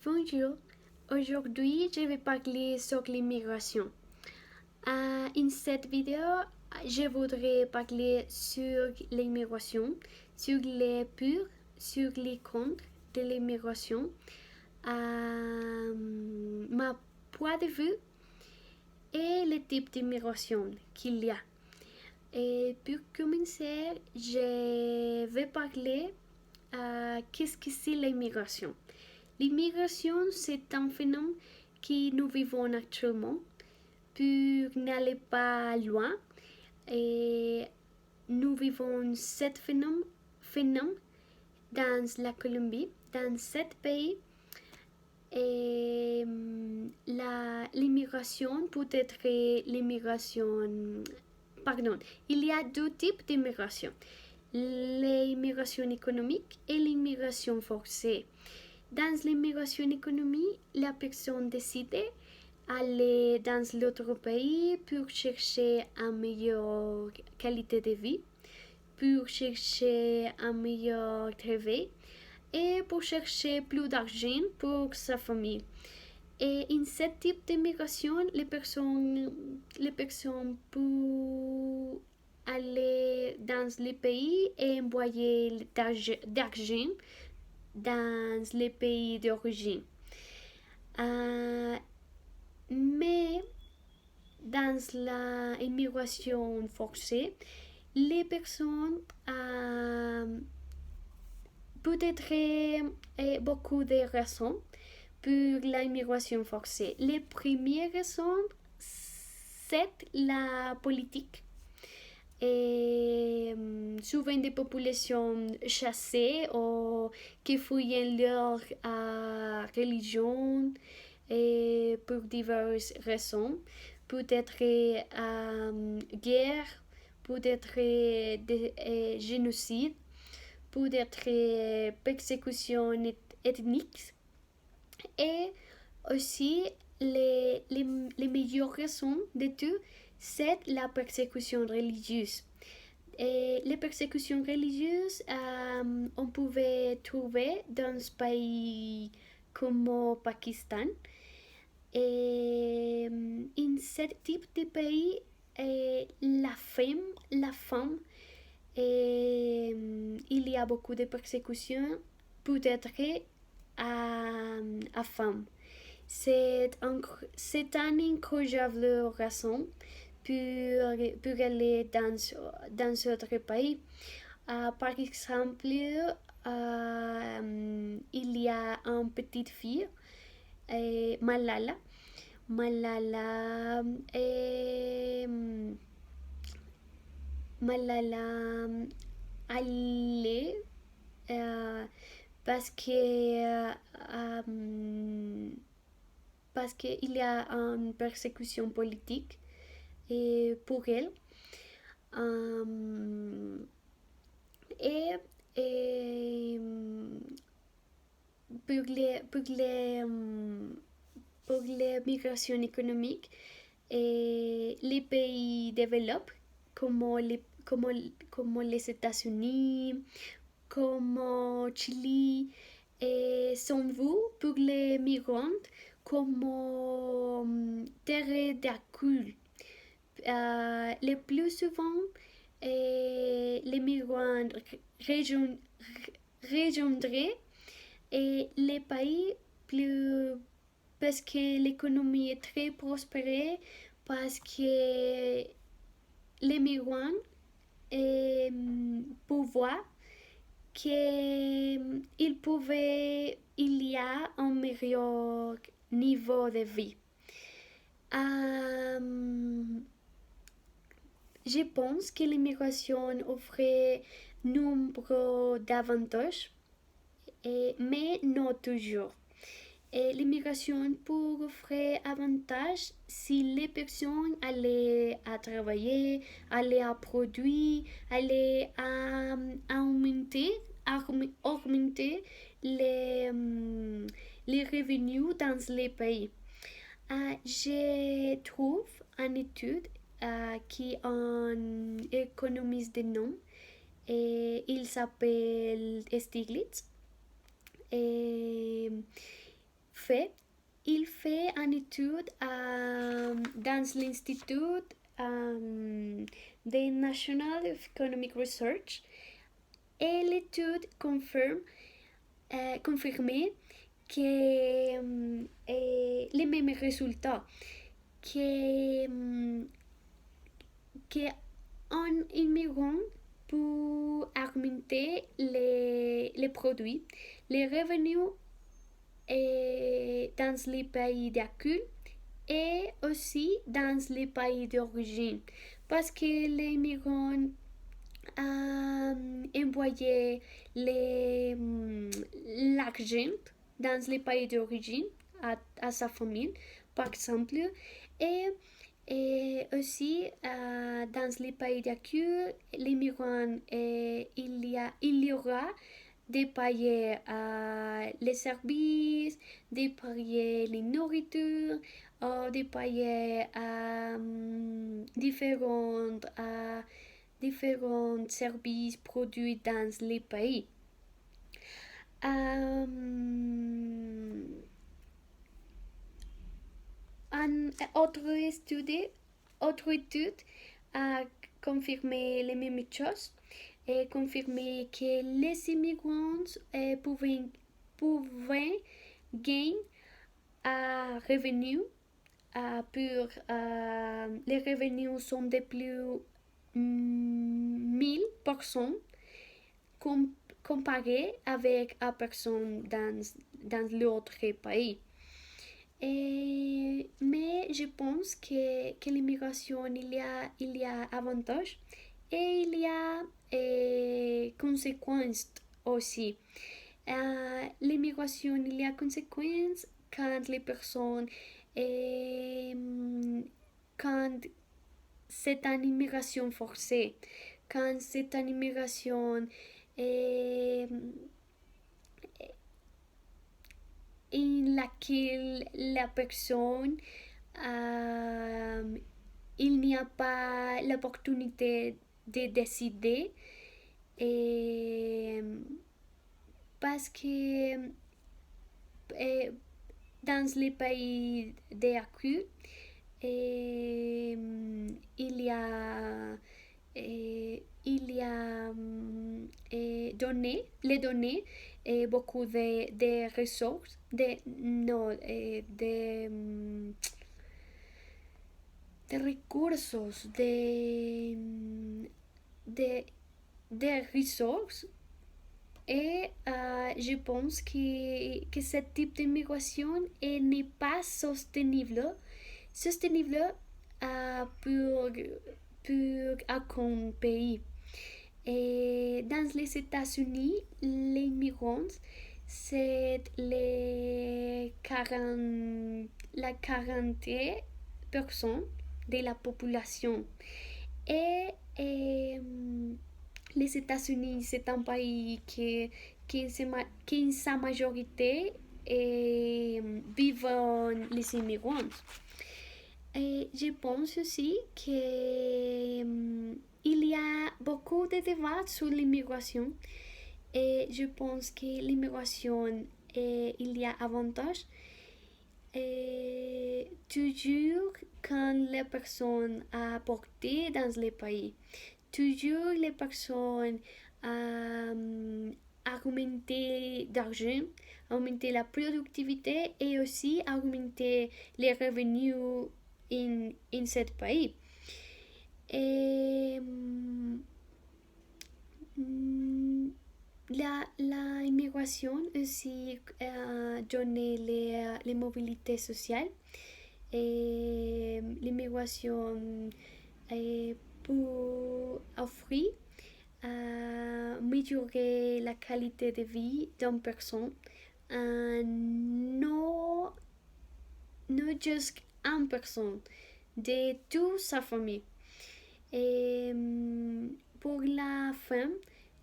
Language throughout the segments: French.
Bonjour, aujourd'hui je vais parler sur l'immigration. In cette vidéo, je voudrais parler sur l'immigration, sur les pour, sur les contre de l'immigration, ma point de vue et les types d'immigration qu'il y a. Et pour commencer, je vais parler qu'est-ce que c'est l'immigration. L'immigration, c'est un phénomène que nous vivons actuellement pour n'aller pas loin. Et nous vivons ce phénomène dans la Colombie, dans ce pays. Et l'immigration peut être l'immigration. Pardon, il y a deux types d'immigration. L'immigration économique et l'immigration forcée. Dans l'immigration économique, la personne décide d'aller dans l'autre pays pour chercher une meilleure qualité de vie, pour chercher un meilleur travail et pour chercher plus d'argent pour sa famille. Et en ce type d'immigration, les personnes peuvent aller dans les pays et envoyer d'argent dans les pays d'origine. Mais dans l'immigration forcée, les personnes peut être beaucoup de raisons pour l'immigration forcée. Les premières raisons, c'est la politique. Et souvent des populations chassées ou qui fuient leur religion et pour diverses raisons. Peut-être guerre, peut-être génocide, peut-être persécution ethnique et aussi les meilleures raisons de tout, c'est la persécution religieuse. Et les persécutions religieuses, on pouvait trouver dans ce pays comme au Pakistan. Et en ce type de pays, la femme il y a beaucoup de persécutions, peut-être à femme. C'est une incroyable raison pour aller dans d'autres pays. Par exemple, il y a une petite fille, Malala. Malala, Malala allait parce que parce qu'il y a une persécution politique pour elle. Et, et pour les migrations économiques, les pays développés comme les États-Unis, comme Chili, sont vus pour les migrants comme terre d'accueil. Le plus souvent, les migrants rejoindraient les pays plus parce que l'économie est très prospérée, parce que les migrants pouvoir qu'il y a un meilleur niveau de vie. Je pense que l'immigration offre nombreux d'avantages, mais non toujours. Et l'immigration peut offrir avantages si les personnes allaient à travailler, allaient à produire, allaient à augmenter les revenus dans les pays. Je trouve une étude qui est un économiste de nom et il s'appelle Stiglitz. Et il fait une étude dans l'Institut de National Economic Research et l'étude confirmait que les mêmes résultats qu'un immigrant pour augmenter les produits, les revenus dans les pays d'accueil et aussi dans les pays d'origine. Parce que les migrants envoyaient l'argent dans les pays d'origine à sa famille, par exemple, et aussi dans les pays d'accueil, les migrants, il y aura de payer les services, de payer les nourritures, de payer différents services produits dans les pays. Autre étude a confirmé les mêmes choses et confirmé que les immigrants pouvaient gagner un revenu les revenus sont de plus 1000% comparé avec une personne dans l'autre pays. Mais je pense que l'immigration, il y a avantages et il y a conséquences aussi. L'immigration, il y a conséquences quand les personnes, quand c'est une immigration forcée, quand c'est une immigration en laquelle la personne il n'y a pas l'opportunité de décider parce que dans les pays d'accueil il y a les données beaucoup de ressources de recursos de ressources et je pense que ce type d'immigration n'est pas soutenable pour aucun pays. Et dans les États-Unis, les migrants, c'est la 40% de la population. Et les États-Unis, c'est un pays qui en sa majorité vivent les immigrants. Et je pense aussi qu'il y a beaucoup de débats sur l'immigration et je pense que l'immigration, il y a avantage toujours quand les personnes apportées dans les pays. Toujours les personnes augmenter d'argent, augmenter la productivité et aussi augmenter les revenus en ce pays. Et la immigration aussi donne les mobilités sociales et l'immigration pour offrir améliorer la qualité de vie d'une personne, non juste une personne, de toute sa famille. Et pour la femme,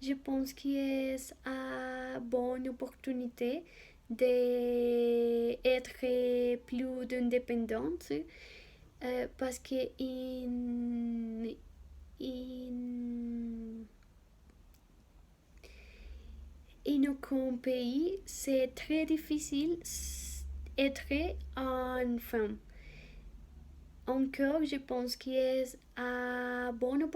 je pense que c'est une bonne opportunité d'être plus indépendante parce que en aucun pays, c'est très difficile être une femme. Encore, je pense qu'il est une bonne opportunité